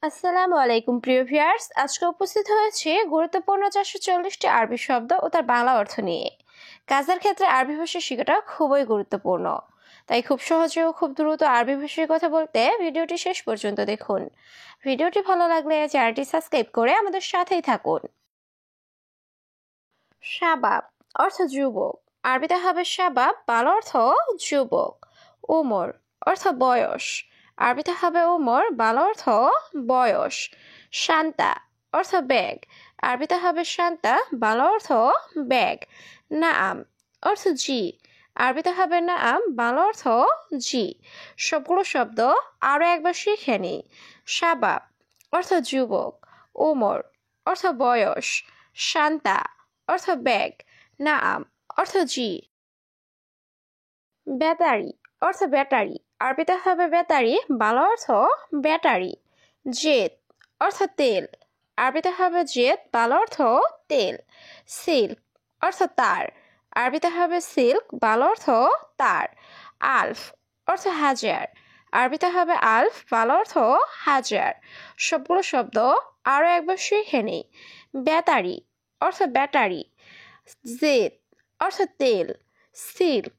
আসসালামু আলাইকুম প্রিয় ভিউয়ার্স, আজকে উপস্থিত হয়েছে গুরুত্বপূর্ণ 440টি আরবি শব্দ ও তার বাংলা অর্থ নিয়ে। কাজের ক্ষেত্রে আরবি ভাষা শেখাটা খুবই গুরুত্বপূর্ণ, তাই খুব সহজে ও খুব দ্রুত আরবি ভাষায় কথা বলতে ভিডিওটি শেষ পর্যন্ত দেখুন। ভিডিওটি ভালো লাগলে চ্যানেলটি সাবস্ক্রাইব করে আমাদের সাথেই থাকুন। শাবাব অর্থ যুবক, আরবিতে হবে শাবাব, বাংলা অর্থ যুবক। উমর অর্থ বয়স, আরবিতে হবে উমর, বাংলা অর্থ বয়স। শান্তা অর্থ ব্যাগ, আরবিতে হবে শান্তা, বাংলা অর্থ ব্যাগ। নাআম অর্থ জি, আরবিতে হবে নাআম, বাংলা অর্থ জি। সবগুলো শব্দ আরো একবার শিখে নিই। শাবাব অর্থ যুবক, উমর অর্থ বয়স, শান্তা অর্থ ব্যাগ, নাআম অর্থ জি। ব্যাটারি অর্থ ব্যাটারি, আরবিতে হবে ব্যাটারি, বাংলা অর্থ ব্যাটারি। জেদ অর্থ তেল, আরবিতে হবে জেদ, বাংলা অর্থ তেল। সিল্ক অর্থ তার, আরবিতে হবে সিল্ক, বাংলা অর্থ তার। আলফ অর্থ হাজার, আরবিতে হবে আলফ, বাংলা অর্থ হাজার। সবগুলো শব্দ আরো একবার শিখে নিই। ব্যাটারি অর্থ ব্যাটারি, জেদ অর্থ তেল, সিল্ক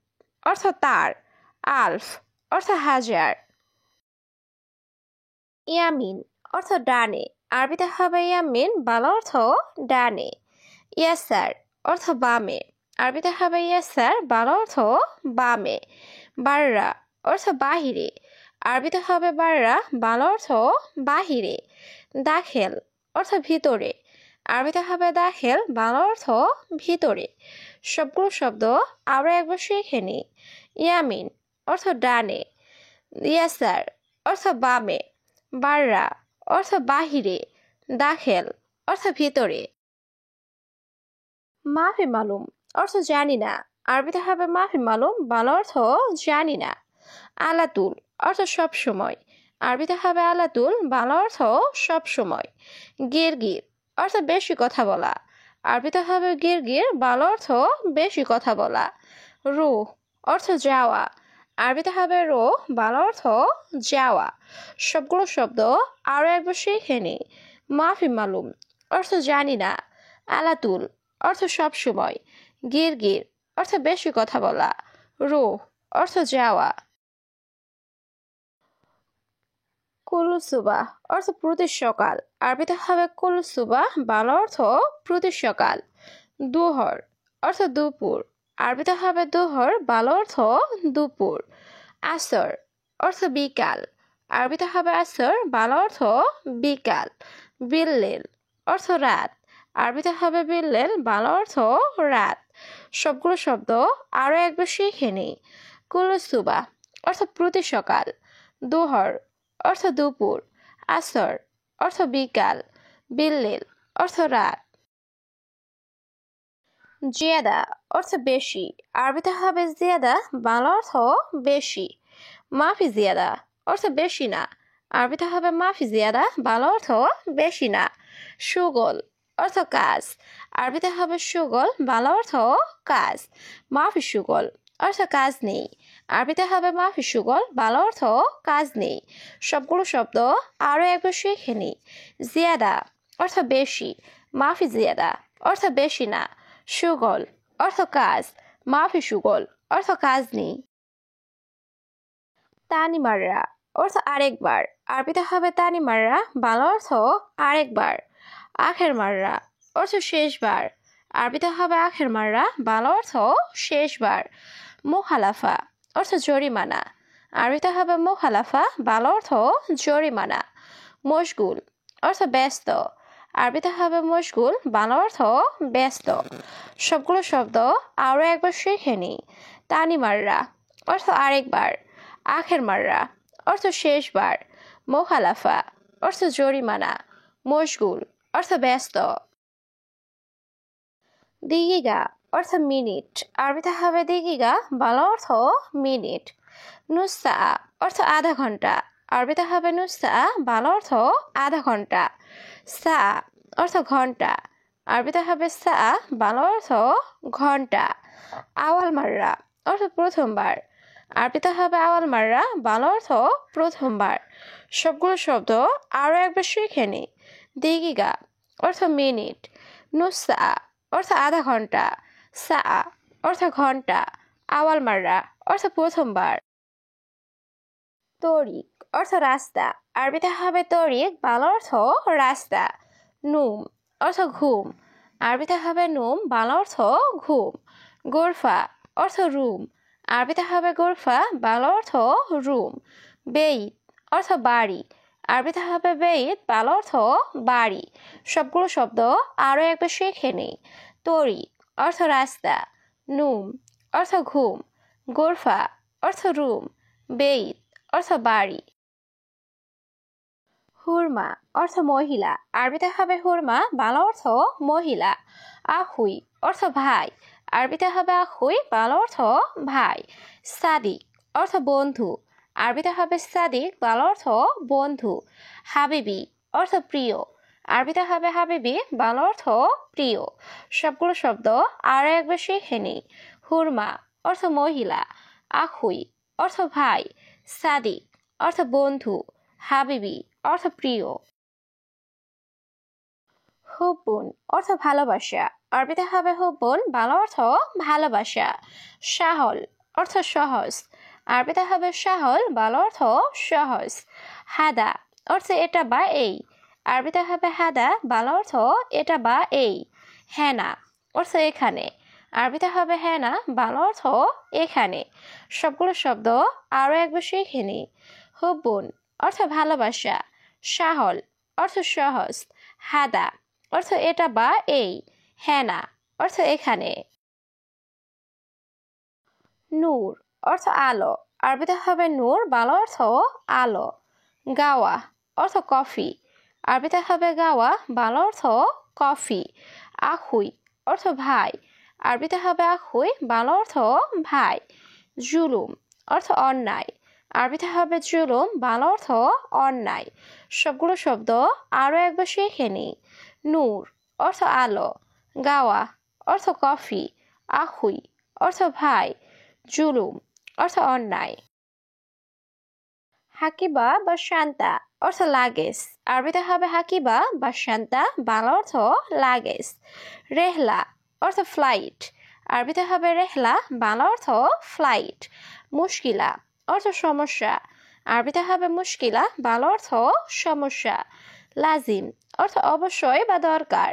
অর্থ তার, আলফ অর্থ হাজার। ইয়ামিন অর্থ ডানে, আরবিতে হবে ইয়ামিন, বাংলা অর্থ ডানে। ইয়াসার অর্থ বামে, আরবিতে হবে ইয়াসার, বাংলা অর্থ বামে। বাররা অর্থ বাহিরে, আরবিতে হবে বাররা, বাংলা অর্থ বাহিরে। দাখেল অর্থ ভিতরে, আরবিতে হবে দাখেল, বাংলা অর্থ ভিতরে। সবগুলো শব্দ আরো একবার শিখে নিই। ইয়ামিন অর্থ ডানে, ইয়াসার অর্থ বামে, বাররা অর্থ বাহিরে, দাখেল অর্থ ভিতরে। মাফি মালুম অর্থ জানি না, আরবিতে হবে মাফি মালুম, বাংলা অর্থ জানি না। আলাতুল অর্থ সব সময়, আরবিতে হবে আলাতুল, বাংলা অর্থ সব সময়। গিরগির অর্থ বেশি কথা বলা, আরবিতে হবে গিরগির, বাংলা অর্থ বেশি কথা বলা। রুহ অর্থ যাওয়া, আরবিতে হবে রুহ, বাংলা অর্থ যাওয়া। সবগুলো শব্দ আরো একবার শিখে নিই। মাফি মালুম অর্থ জানি না, আলাতুল অর্থ সব সময়, গিরগির অর্থ বেশি কথা বলা, রুহ অর্থ যাওয়া। কুলু সুবাহ অর্থ প্রতি সকাল, আরবিতে হবে কুলু সুবাহ, বাংলা অর্থ প্রতি সকাল। দুহর অর্থ দুপুর, আরবিতে হবে দুহর, বাংলা অর্থ দুপুর। আসর অর্থ বিকাল, আরবিতে হবে আসর, বাংলা অর্থ বিকাল। বিল্লেল অর্থ রাত, আরবিতে হবে বিল্লেল, বাংলা অর্থ রাত। সবগুলো শব্দ আরো একবার শিখে নিই। কুলু সুবাহ অর্থ প্রতি সকাল, দুহর অর্থ দুপুর, আসর অর্থ বিকাল, বিল্লেল অর্থ রাত। জিয়াদা অর্থ বেশি, আরবিতে হবে জিয়াদা, বাংলা অর্থ বেশি। মাফি জিয়াদা অর্থ বেশি না, আরবিতে হবে মাফি জিয়াদা, বাংলা অর্থ বেশি না। সুগল অর্থ কাজ, আরবিতে হবে সুগল, বাংলা অর্থ কাজ। মাফি সুগল অর্থ কাজ নেই, আরবিতে হবে মাফি সুগল, বাংলা অর্থ কাজ নেই। সবগুলো শব্দ আরো একবার শিখে নিই। জিয়াদা অর্থ বেশি, মাফি জিয়াদা অর্থ বেশি না। সুগল অর্থ কাজ, মাফি সুগল অর্থ কাজ নেই। তানি মাররা অর্থ আরেকবার, আরবিতে হবে তানি মাররা, বাংলা অর্থ আরেকবার। আখের মাররা অর্থ শেষবার, আরবিতে হবে আখের মাররা, বাংলা অর্থ শেষবার। মুখালাফা অর্থ জরিমানা, আরবিতে হবে মুখালাফা, বাংলা অর্থ জরিমানা। মশগুল অর্থ ব্যস্ত, আরবিতে হবে মশগুল, বাংলা অর্থ ব্যস্ত। সবগুলো শব্দ আরো একবার শিখে নিই। তানি মাররা অর্থ আরেকবার, আখের মাররা অর্থ শেষবার, মোখালাফা অর্থ জরিমানা, মশগুল অর্থ ব্যস্ত। দিগিগা অর্থ মিনিট, আরবিতে হবে দিগিগা, বাংলা অর্থ মিনিট। নুসা অর্থ আধা ঘন্টা, আরবিতে হবে নুসা, বাংলা অর্থ আধা ঘন্টা। সা অর্থ ঘন্টা, আরবিতে হবে সা, বাংলা অর্থ ঘন্টা। আওয়াল মাররা অর্থ প্রথমবার, আরবিতে হবে আওয়াল মাররা, বাংলা অর্থ প্রথমবার। সবগুলো শব্দ আরও একবার শিখে নিই। দিগিগা অর্থ মিনিট, নুসা অর্থ আধা ঘন্টা, সা অর্থ ঘন্টা, আওয়াল মাররা অর্থ প্রথমবার। তরিক অর্থ রাস্তা, আরবিতে হবে তরিক, বাংলা অর্থ রাস্তা। নুম অর্থ ঘুম, আরবিতে হবে নুম, বাংলা অর্থ ঘুম। গোরফা অর্থ রুম, আরবিতে হবে গোরফা, বাংলা অর্থ রুম। বেইত অর্থ বাড়ি, আরবিতে হবে বেইত, বাংলা অর্থ বাড়ি। সবগুলো শব্দ আরও একবার শিখে নিই। তরিক অর্থ রাস্তা, নুম অর্থ ঘুম, গোরফা অর্থ রুম, বেইত অর্থ বাড়ি। হুরমা অর্থ মহিলা, আরবিতে হবে হুরমা, বাংলা অর্থ মহিলা। আহুই অর্থ ভাই, আরবিতে হবে আহুই, বাংলা অর্থ ভাই। সাদিক অর্থ বন্ধু, আরবিতে হবে সাদিক, বাংলা অর্থ বন্ধু। হাবিবি অর্থ প্রিয়, আরবিতে হবে হাবিবি, বাংলা অর্থ প্রিয়। সবগুলো শব্দ আরও একবার শিখে নিই। হুরমা অর্থ মহিলা, আহুই অর্থ ভাই, সাদিক অর্থ বন্ধু, হাবিবি অর্থ প্রিয়। হুব্বুন অর্থ ভালোবাসা, আরবিতে হবে হুব্বুন, বাংলা অর্থ ভালোবাসা। সাহল অর্থ সহজ, আরবিতে হবে সাহল, বাংলা অর্থ সহজ। হাদা অর্থ এটা বা এই, আরবিতে হবে হাদা, বাংলা অর্থ এটা বা এই। হেনা অর্থ এখানে, আরবিতে হবে হেনা, বাংলা অর্থ এখানে। সবগুলো শব্দ আরও একবার শিখে নিই। হুব্বুন অর্থ ভালোবাসা, সাহল অর্থ সহজ, হাদা অর্থ এটা বা এই, হেনা অর্থ এখানে। নূর অর্থ আলো, আরবিতে হবে নূর, বাংলা অর্থ আলো। গাওয়া অর্থ কফি, আরবিতে হবে গাওয়া, বাংলা অর্থ কফি। আহুই অর্থ ভাই, আরবিতে হবে আহুই, বাংলা অর্থ ভাই। জুলুম অর্থ অন্যায়, আরবিতে হবে জুলুম, বাংলা অর্থ অন্যায়। সবগুলো শব্দ আরও একবার শিখে নিই। নূর অর্থ আলো, গাওয়া অর্থ কফি, আহুই অর্থ ভাই, জুলুম অর্থ অন্যায়। হাকিবা বা শান্তা অর্থ লাগেজ, আরবিতে হবে হাকিবা বা শান্তা, বাংলা অর্থ লাগেজ। রেহলা অর্থ ফ্লাইট, আরবিতে হবে রেহলা, বাংলা অর্থ ফ্লাইট। মুশকিলা অর্থ সমস্যা, আরবিতে হবে মুশকিলা, বাংলা অর্থ সমস্যা। লাজিম অর্থ অবশ্যই বা দরকার,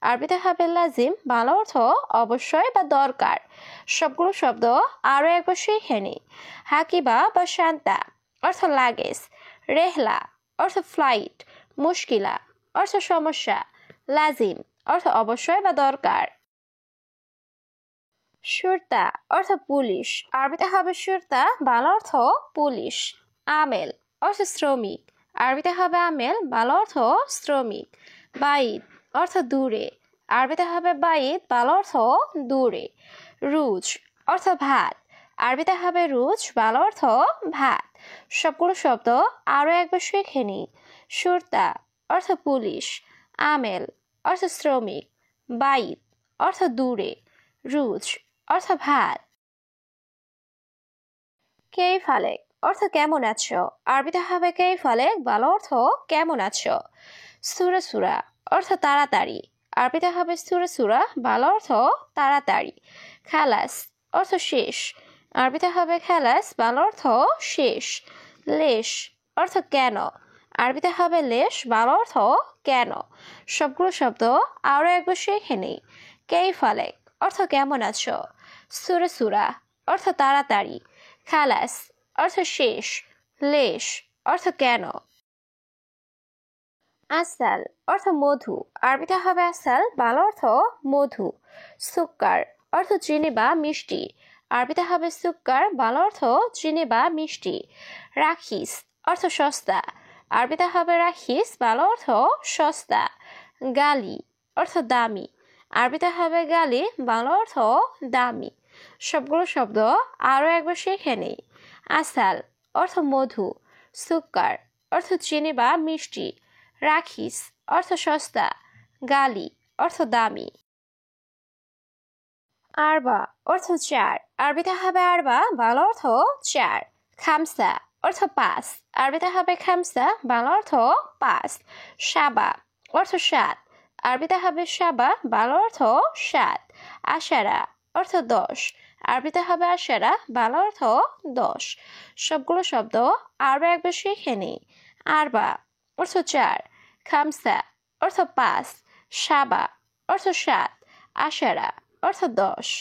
আরবিতে হবে লাজিম, বাংলা অর্থ অবশ্যই বা দরকার। সবগুলো শব্দ আরও একবার শিখে নিই। হাকিবা বা শান্তা অর্থ লাগেজ, রেহলা অর্থ ফ্লাইট, মুশকিলা অর্থ সমস্যা, লাজিম অর্থ অবশ্যই বা দরকার। শুরতা অর্থ পুলিশ, আরবিতে হবে শুরতা, বাংলা অর্থ পুলিশ। আমেল অর্থ শ্রমিক, আরবিতে হবে আমেল, বাংলা অর্থ শ্রমিক। বাইদ অর্থ দূরে, আরবিতে হবে বাইদ, বাংলা অর্থ দূরে। রুজ অর্থ ভাত, আরবিতে হবে রুজ, বাংলা অর্থ ভাত। সবগুলো শব্দ আরও একবার শিখে নিই। শুরতা অর্থ পুলিশ, আমেল অর্থ শ্রমিক, বাইদ অর্থ দূরে, রুজ অর্থ ভাত। কেইফ আলেক অর্থ কেমন আছো, আরবিতে হবে কেইফ আলেক, বাংলা অর্থ কেমন আছো। সুরা সুরা অর্থ তাড়াতাড়ি, আরবিতে হবে সুরা সুরা, বাংলা অর্থ তাড়াতাড়ি। খালাস অর্থ শেষ, আরবিতে হবে খালাস, বাংলা অর্থ শেষ। লেশ অর্থ কেন, আরবিতে হবে লেশ, বাংলা অর্থ কেন। সবগুলো শব্দ আরও একবার শিখে নিই। কেইফ আলেক অর্থ কেমন আছো, সুরা সুরা অর্থ তাড়াতাড়ি, খালাস অর্থ শেষ, লেশ অর্থ কেন। আসাল অর্থ মধু, আরবিতে হবে আসাল, বাংলা অর্থ মধু। সুক্কার অর্থ চিনি বা মিষ্টি, আরবিতে হবে সুক্কার, বাংলা অর্থ চিনি বা মিষ্টি। রাখিস অর্থ সস্তা, আরবিতে হবে রাখিস, বাংলা অর্থ সস্তা। গালি অর্থ দামি, আরবিতে হবে গালি, বাংলা অর্থ দামি। সবগুলো শব্দ আরও একবার শিখে নিই। আসাল অর্থ মধু, সুক্কার অর্থ চিনি বা মিষ্টি, রাখিস অর্থ সস্তা, গালি অর্থ দামি। আরবা অর্থ চার, আরবিতে হবে আরবা, বাংলা অর্থ চার। খামসা অর্থ পাঁচ, আরবিতে হবে খামসা, বাংলা অর্থ পাঁচ। সাবা অর্থ সাত, আরবিতে হবে সাবা, বাংলা অর্থ সাত। আশারা অর্থ দশ, আরবিতে হবে আশারা, বাংলা অর্থ দশ। সবগুলো শব্দ আরও একবার শিখে নিই। আরবা অর্থ চার, খামসা অর্থ পাঁচ, সাবা অর্থ সাত, আশারা অর্থ দশ।